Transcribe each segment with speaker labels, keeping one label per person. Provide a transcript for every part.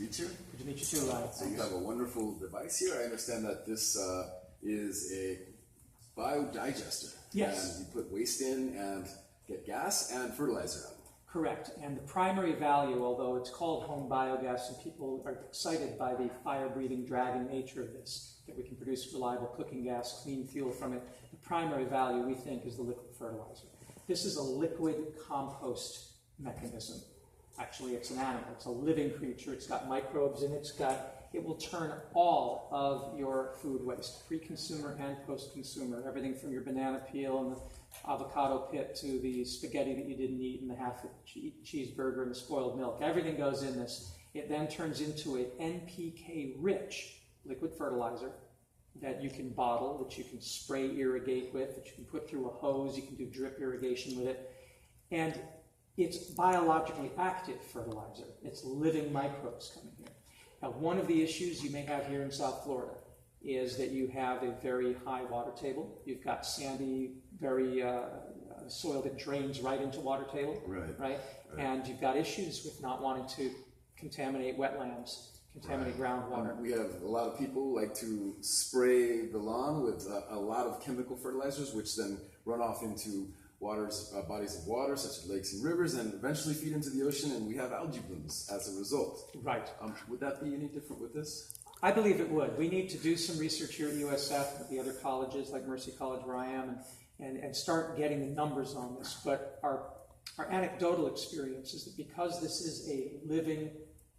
Speaker 1: meet you.
Speaker 2: Good to meet you too, Ryan.
Speaker 1: So you have a wonderful device here. I understand that this is a biodigester.
Speaker 2: Yes.
Speaker 1: And you put waste in and get gas and fertilizer out.
Speaker 2: Correct. And the primary value, although it's called home biogas and people are excited by the fire-breathing dragon nature of this, that we can produce reliable cooking gas, clean fuel from it, the primary value we think is the liquid fertilizer. This is a liquid compost mechanism. Actually, it's an animal. It's a living creature. It's got microbes in it. It will turn all of your food waste, pre-consumer and post-consumer, everything from your banana peel and the avocado pit to the spaghetti that you didn't eat and the half-eaten cheeseburger and the spoiled milk. Everything goes in this. It then turns into an NPK-rich liquid fertilizer that you can bottle, that you can spray irrigate with, that you can put through a hose, you can do drip irrigation with it. And it's biologically active fertilizer. It's living microbes coming here. Now, one of the issues you may have here in South Florida is that you have a very high water table. You've got sandy, very soil that drains right into water table, right? And you've got issues with not wanting to contaminate wetlands, contaminate groundwater.
Speaker 1: We have a lot of people like to spray the lawn with a lot of chemical fertilizers, which then run off into bodies of water, such as lakes and rivers, and eventually feed into the ocean, and we have algae blooms as a result.
Speaker 2: Right.
Speaker 1: Would that be any different with this?
Speaker 2: I believe it would. We need to do some research here at USF with the other colleges, like Mercy College where I am, and start getting the numbers on this. But our anecdotal experience is that because this is a living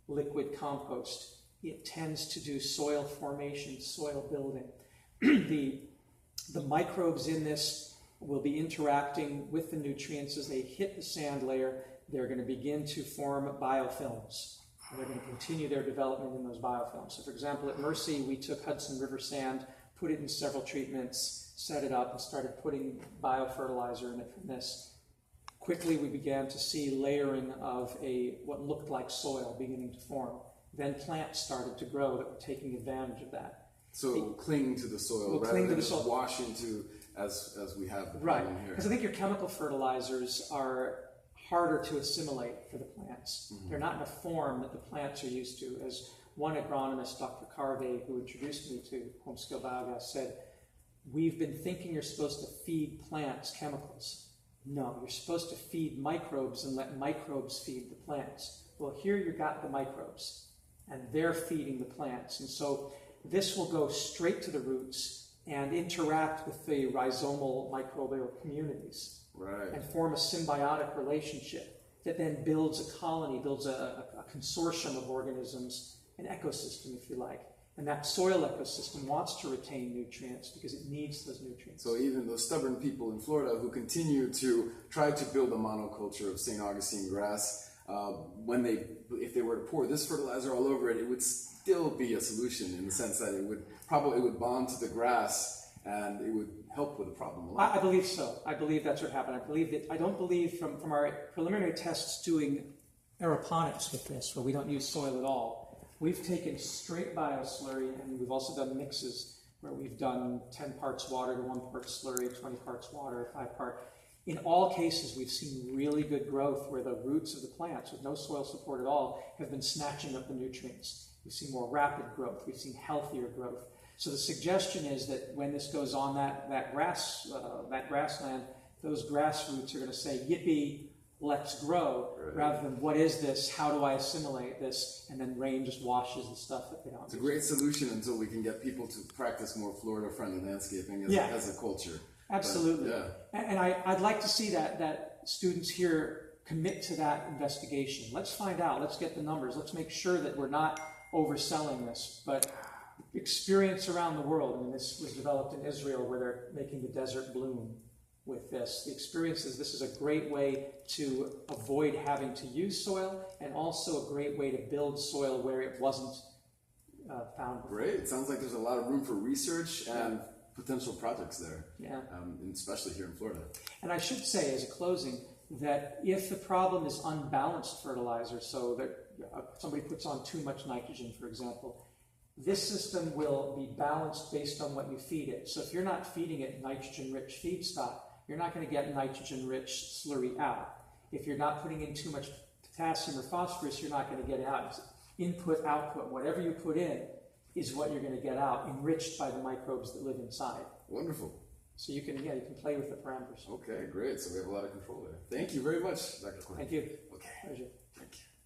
Speaker 2: liquid compost, it tends to do soil formation, soil building. The microbes in this will be interacting with the nutrients as they hit the sand layer. They're going to begin to form biofilms. And they're going to continue their development in those biofilms. So for example, at Mercy, we took Hudson River sand, put it in several treatments, set it up, and started putting biofertilizer in it from this. Quickly, we began to see layering of what looked like soil beginning to form. Then plants started to grow that were taking advantage of that.
Speaker 1: So it will cling to the soil rather than just wash into as we have the problem here.
Speaker 2: Because I think your chemical fertilizers are harder to assimilate for the plants. Mm-hmm. They're not in a form that the plants are used to. As one agronomist, Dr. Carvey, who introduced me to home-scale biogas, said, we've been thinking you're supposed to feed plants chemicals. No, you're supposed to feed microbes and let microbes feed the plants. Well, here you've got the microbes, and they're feeding the plants. And so this will go straight to the roots and interact with the rhizomal microbial communities.
Speaker 1: Right.
Speaker 2: And form a symbiotic relationship that then builds a colony, builds a consortium of organisms, an ecosystem, if you like. And that soil ecosystem wants to retain nutrients because it needs those nutrients.
Speaker 1: So even those stubborn people in Florida who continue to try to build a monoculture of St. Augustine grass, if they were to pour this fertilizer all over it, it would still be a solution in the sense that it would bond to the grass and it would help with the problem a lot.
Speaker 2: I believe so. I believe that's what happened. I don't believe from our preliminary tests doing aeroponics with this, where we don't use soil at all, we've taken straight bioslurry, and we've also done mixes where we've done 10 parts water to 1 part slurry, 20 parts water, 5 part. In all cases, we've seen really good growth where the roots of the plants, with no soil support at all, have been snatching up the nutrients. We've seen more rapid growth. We've seen healthier growth. So the suggestion is that when this goes on that grassland, those grass roots are going to say, yippee, let's grow, rather than what is this, how do I assimilate this, and then rain just washes the stuff that they don't.
Speaker 1: It's a great solution until we can get people to practice more Florida-friendly landscaping as a culture.
Speaker 2: Absolutely. And I'd like to see that students here commit to that investigation. Let's find out. Let's get the numbers. Let's make sure that we're not overselling this. But experience around the world, I mean, this was developed in Israel where they're making the desert bloom with this. The experience is this is a great way to avoid having to use soil and also a great way to build soil where it wasn't found before.
Speaker 1: Great. It sounds like there's a lot of room for research and potential projects there, especially here in Florida.
Speaker 2: And I should say, as a closing, that if the problem is unbalanced fertilizer, so that somebody puts on too much nitrogen, for example, this system will be balanced based on what you feed it. So if you're not feeding it nitrogen-rich feedstock, you're not going to get nitrogen-rich slurry out. If you're not putting in too much potassium or phosphorus, you're not going to get it out. input, output, whatever you put in is what you're going to get out, enriched by the microbes that live inside.
Speaker 1: Wonderful.
Speaker 2: So you can play with the parameters.
Speaker 1: Okay, great. So we have a lot of control there. Thank you very much, Dr. Culhane.
Speaker 2: Thank you.
Speaker 1: Okay.
Speaker 2: Pleasure.
Speaker 1: Thank you.